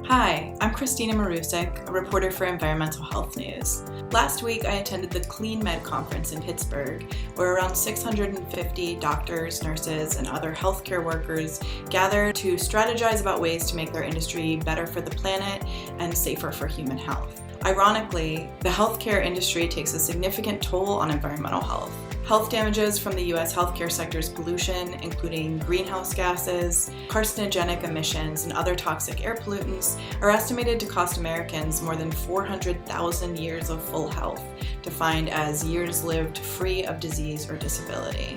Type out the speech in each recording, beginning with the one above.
Hi, I'm Kristina Marusic, a reporter for Environmental Health News. Last week, I attended the CleanMed conference in Pittsburgh, where around 650 doctors, nurses, and other healthcare workers gathered to strategize about ways to make their industry better for the planet and safer for human health. Ironically, the healthcare industry takes a significant toll on environmental health. Health damages from the U.S. healthcare sector's pollution, including greenhouse gases, carcinogenic emissions, and other toxic air pollutants, are estimated to cost Americans more than 400,000 years of full health, defined as years lived free of disease or disability.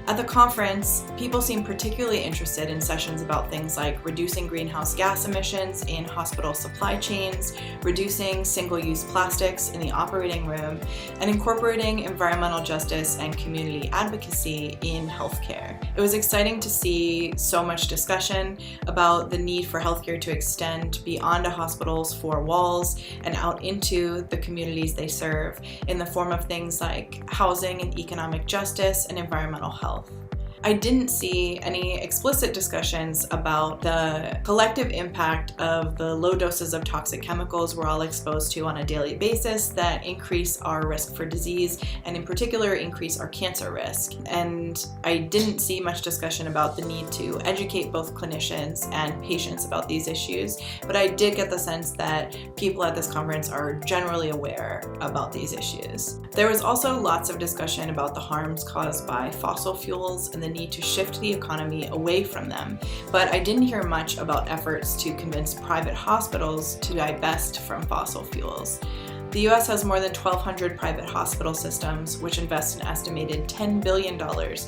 At the conference, people seemed particularly interested in sessions about things like reducing greenhouse gas emissions in hospital supply chains, reducing single-use plastics in the operating room, and incorporating environmental justice and community advocacy in healthcare. It was exciting to see so much discussion about the need for healthcare to extend beyond a hospital's four walls and out into the communities they serve in the form of things like housing and economic justice and environmental health. I didn't see any explicit discussions about the collective impact of the low doses of toxic chemicals we're all exposed to on a daily basis that increase our risk for disease and in particular increase our cancer risk. And I didn't see much discussion about the need to educate both clinicians and patients about these issues, but I did get the sense that people at this conference are generally aware about these issues. There was also lots of discussion about the harms caused by fossil fuels and the need to shift the economy away from them, but I didn't hear much about efforts to convince private hospitals to divest from fossil fuels. The US has more than 1,200 private hospital systems, which invest an estimated $10 billion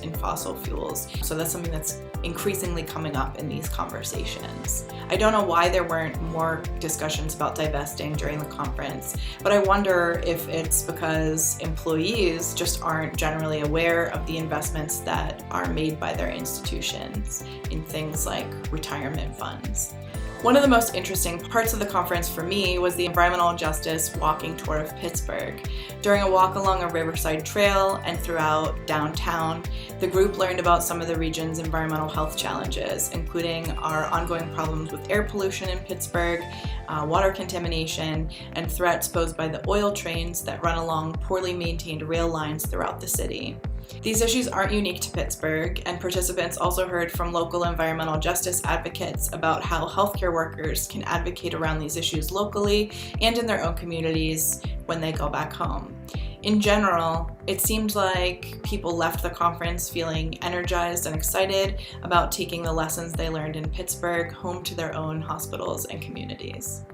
in fossil fuels, so that's something that's increasingly coming up in these conversations. I don't know why there weren't more discussions about divesting during the conference, but I wonder if it's because employees just aren't generally aware of the investments that are made by their institutions in things like retirement funds. One of the most interesting parts of the conference for me was the environmental justice walking tour of Pittsburgh. During a walk along a riverside trail and throughout downtown, the group learned about some of the region's environmental health challenges, including our ongoing problems with air pollution in Pittsburgh, water contamination, and threats posed by the oil trains that run along poorly maintained rail lines throughout the city. These issues aren't unique to Pittsburgh, and participants also heard from local environmental justice advocates about how healthcare workers can advocate around these issues locally and in their own communities when they go back home. In general, it seemed like people left the conference feeling energized and excited about taking the lessons they learned in Pittsburgh home to their own hospitals and communities.